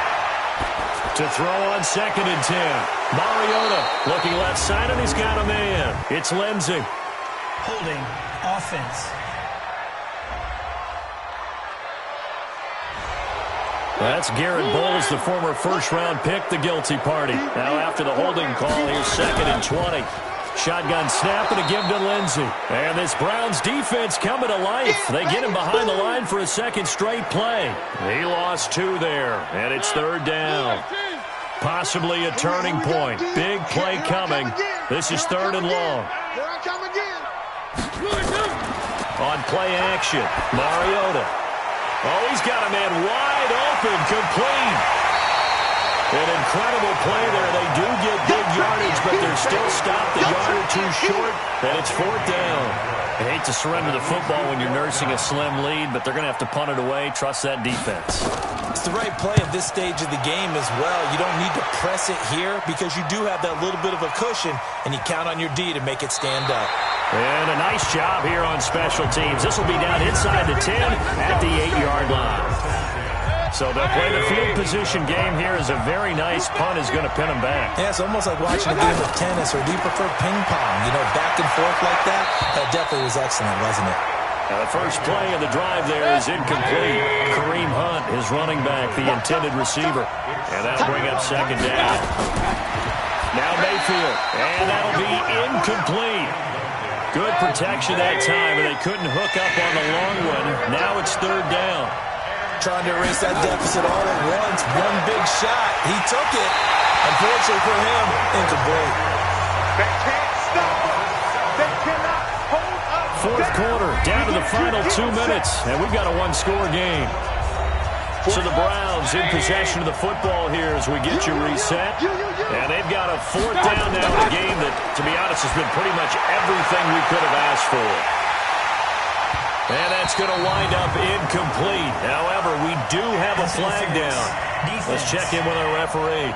To throw on 2nd and 10. Mariota looking left side, and he's got a man. It's Lindsey. Holding offense. That's Garrett Bowles, the former first-round pick, the guilty party. Now after the holding call, here's 2nd and 20. Shotgun snap and a give to Lindsey. And this Browns defense coming to life. They get him behind the line for a second straight play. He lost 2 there, and it's 3rd down. Possibly a turning point. Big play coming. This is 3rd and long. On play action, Mariota. Oh, he's got a man wide open, complete. An incredible play there. They do get big yardage, but they're still stopped a yard or 2 short, and it's 4th down. I hate to surrender the football when you're nursing a slim lead, but they're going to have to punt it away. Trust that defense. It's the right play at this stage of the game as well. You don't need to press it here because you do have that little bit of a cushion, and you count on your D to make it stand up. And a nice job here on special teams. This will be down inside the 10 at the 8-yard line. So they'll play the field position game here as a very nice punt is going to pin them back. Yeah, it's almost like watching a game of tennis, or do you prefer ping pong? You know, back and forth like that? That definitely was excellent, wasn't it? Now the first play of the drive there is incomplete. Kareem Hunt is running back, the intended receiver. And that'll bring up 2nd down. Now Mayfield, and that'll be incomplete. Good protection that time, and they couldn't hook up on the long one. Now it's 3rd down. Trying to erase that deficit all at once. One big shot. He took it. Unfortunately for him, incomplete. They can't stop us. They cannot hold us. 4th quarter, down to the final 2 minutes, and we've got a 1-score game. So the Browns in possession of the football here as we get you reset. And they've got a 4th down now in a game that, to be honest, has been pretty much everything we could have asked for. And that's going to wind up incomplete. However, we do have a flag down. Let's check in with our referee.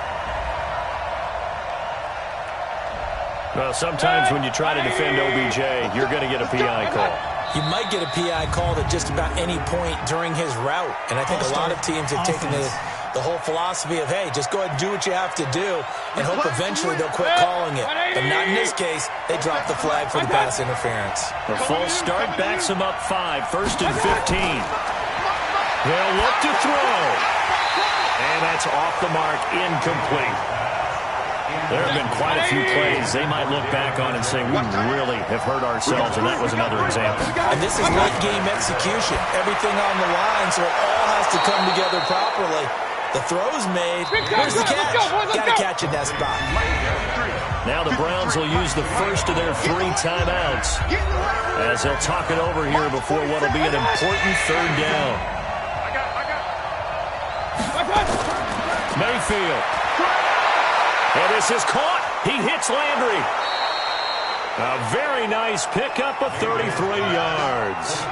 Well, sometimes when you try to defend OBJ, you're going to get a PI call. You might get a PI called at just about any point during his route. And I think a lot of teams have taken the whole philosophy of, hey, just go ahead and do what you have to do and hope eventually they'll quit calling it. But not in this case. They dropped the flag for the pass interference. The full start backs them up 5, 1st and 15. They'll look to throw. And that's off the mark, incomplete. There have been quite a few plays they might look back on and say, we really have hurt ourselves, and that was another example. And this is late game execution. Everything on the line, so it all has to come together properly. The throw's made. Where's the catch? Got to catch in that spot. Now the Browns will use the first of their 3 timeouts as they'll talk it over here before what will be an important 3rd down. Mayfield. And this is caught. He hits Landry. A very nice pickup of 33 yards.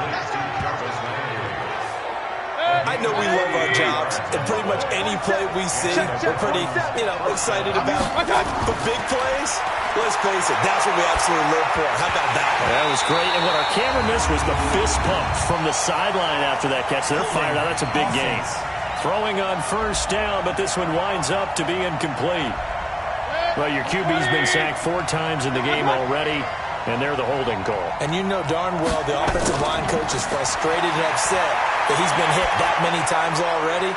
I know we love our jobs, and pretty much any play we see, we're pretty, excited about. But big plays, let's face it, that's what we absolutely live for. How about that one? That was great, and what our camera missed was the fist pump from the sideline after that catch. They're fired out. That's a big game. Throwing on 1st down, but this one winds up to be incomplete. Well, your QB's been sacked 4 times in the game already, and they're the holding call. And you know darn well the offensive line coach is frustrated and upset that he's been hit that many times already.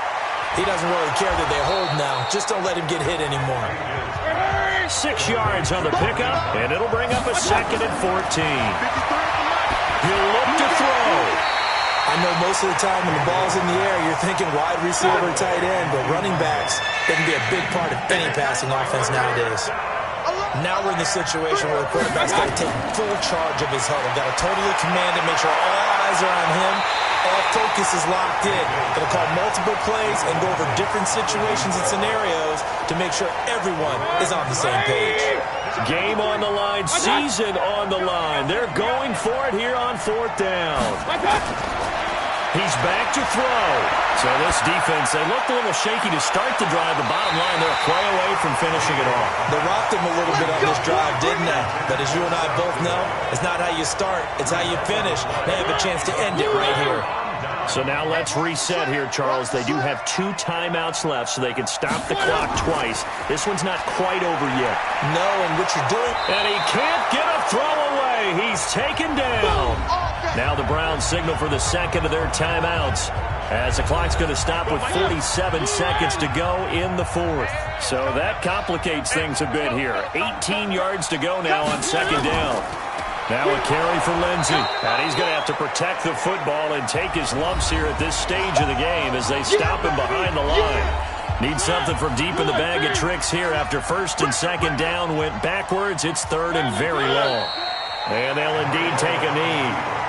He doesn't really care that they hold now. Just don't let him get hit anymore. 6 yards on the pickup, and it'll bring up a 2nd and 14. He'll look to throw. I know most of the time when the ball's in the air, you're thinking wide receiver, tight end, but running backs, they can be a big part of any passing offense nowadays. Now we're in the situation where the quarterback's got to take full charge of his huddle, got to totally command it, make sure all eyes are on him, all focus is locked in. Going to call multiple plays and go over different situations and scenarios to make sure everyone is on the same page. Game on the line, season on the line. They're going for it here on 4th down. He's back to throw. So this defense, they looked a little shaky to start the drive. The bottom line, they're a play away from finishing it off. They rocked him a little bit on this drive, didn't they? But as you and I both know, it's not how you start, it's how you finish. They have a chance to end it right here. So now let's reset here, Charles. They do have 2 timeouts left, so they can stop the clock twice. This one's not quite over yet. No, and what you're doing... And he can't get a throw away. He's taken down. Now the Browns signal for the 2nd of their timeouts, as the clock's going to stop with 47 seconds to go in the 4th. So that complicates things a bit here. 18 yards to go now on 2nd down. Now a carry for Lindsey. And he's going to have to protect the football and take his lumps here at this stage of the game as they stop him behind the line. Need something from deep in the bag of tricks here after 1st and 2nd down went backwards. It's 3rd and very long. And they'll indeed take a knee.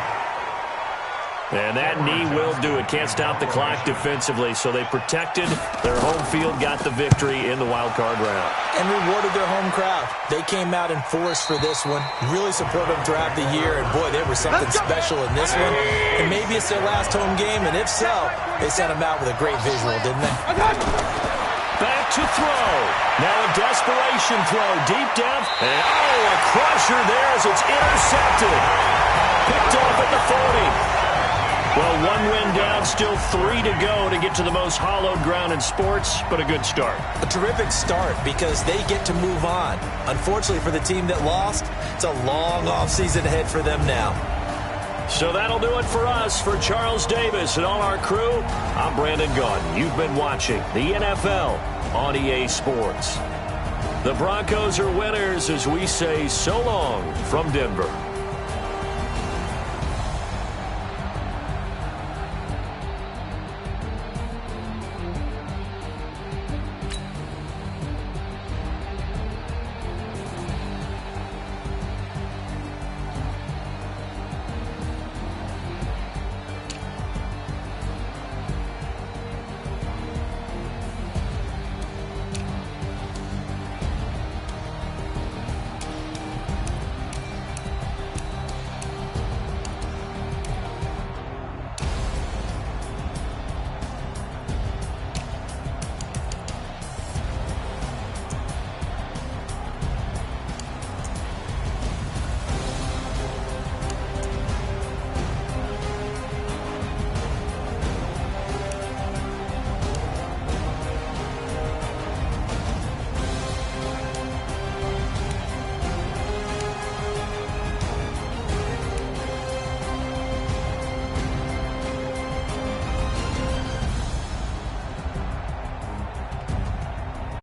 And that knee will do it. Can't stop the clock defensively, so they protected their home field, got the victory in the wild card round. And rewarded their home crowd. They came out in force for this one. Really supported them throughout the year, and boy, there was something special in this one. And maybe it's their last home game, and if so, they sent them out with a great visual, didn't they? Back to throw. Now a desperation throw deep down. And a crusher there as it's intercepted. Picked off at the 40. Well, 1 win down, still 3 to go to get to the most hallowed ground in sports, but a good start. A terrific start because they get to move on. Unfortunately for the team that lost, it's a long offseason ahead for them now. So that'll do it for us. For Charles Davis and all our crew, I'm Brandon Gaudin. You've been watching the NFL on EA Sports. The Broncos are winners as we say so long from Denver.